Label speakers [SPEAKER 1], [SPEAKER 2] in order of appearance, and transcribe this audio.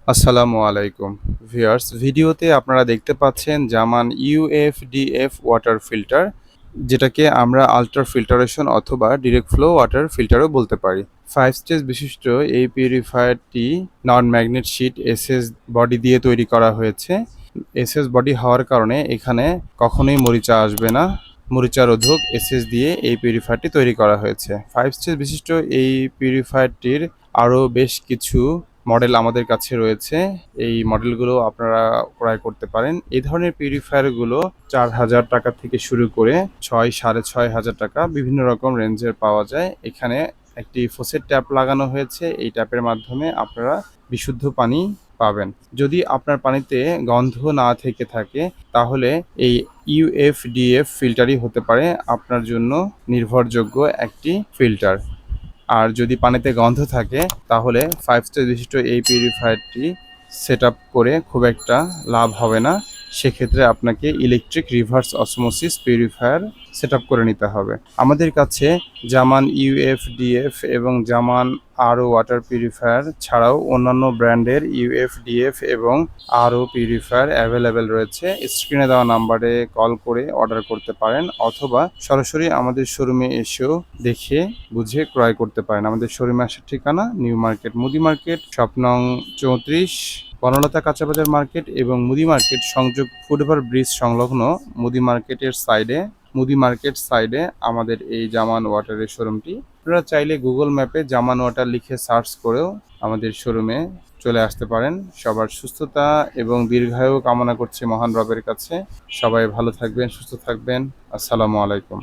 [SPEAKER 1] আসসালামু আলাইকুম ভিউয়ার্স, ভিডিওতে আপনারা দেখতে পাচ্ছেন জামান ইউএফডিএফ ওয়াটার ফিল্টার, যেটাকে আমরা আল্ট্রা ফিল্টারেশন অথবা ডিরেক্ট ফ্লো ওয়াটার ফিল্টারও বলতে পারি। 5 স্টেজ বিশিষ্ট এই পিউরিফায়ারটি non magnet sheet SS body দিয়ে তৈরি করা হয়েছে। এসএস বডি হওয়ার কারণে এখানে কখনোই মরিচা আসবে না। মরিচা রোধক এসএস দিয়ে এই পিউরিফায়ারটি তৈরি করা হয়েছে। 5 স্টেজ বিশিষ্ট এই পিউরিফায়ারটির আরও বেশ কিছু মডেল আমাদের কাছে রয়েছে। এই মডেলগুলো আপনারা ক্রয় করতে পারেন। এই ধরনের পিউরিফায়ারগুলো 4,000 টাকা থেকে শুরু করে 6,000-6,500 টাকা বিভিন্ন রকম রেঞ্জের পাওয়া যায়। এখানে একটি ফোসেট ট্যাপ লাগানো হয়েছে। এই ট্যাপের মাধ্যমে আপনারা বিশুদ্ধ পানি পাবেন। যদি আপনার পানিতে গন্ধ না থেকে থাকে তাহলে এই ইউএফডিএফ ফিল্টারই হতে পারে আপনার জন্য নির্ভরযোগ্য একটি ফিল্টার। আর যদি পানিতে গন্ধ থাকে তাহলে 5 স্টার বিশিষ্ট এই পিউরিফায়ারটি সেটআপ করে খুব একটা লাভ হবে না। সেক্ষেত্রে আপনাকে electric reverse osmosis purifier setup করে নিতে হবে। আমাদের কাছে জামান ইউএফডিএফ এবং জামান আরও ওয়াটার পিউরিফায়ার ছাড়াও অন্যান্য ব্র্যান্ডের ইউএফডিএফ এবং আরও পিউরিফায়ার অ্যাভেলেবেল রয়েছে। স্ক্রিনে দেওয়া নাম্বারে কল করে অর্ডার করতে পারেন অথবা সরাসরি আমাদের শোরুমে এসেও দেখে বুঝে ক্রয় করতে পারেন। আমাদের শোরুমে আসার ঠিকানা নিউ মার্কেট, মুদি মার্কেট, শপ নং 34, বনলতা কাঁচাবাজার মার্কেট এবং মুদি মার্কেট সংযোগ ফুটওভার ব্রিজ সংলগ্ন মুদি মার্কেট সাইডে আমাদের এই জামান ওয়াটারের শোরুমটি। আপনারা চাইলে গুগল ম্যাপে জামান ওয়াটার লিখে সার্চ করেও আমাদের শোরুমে চলে আসতে পারেন। সবার সুস্থতা এবং দীর্ঘায়ু কামনা করছি মহান রবের কাছে। সবাই ভালো থাকবেন, সুস্থ থাকবেন। আসসালামু আলাইকুম।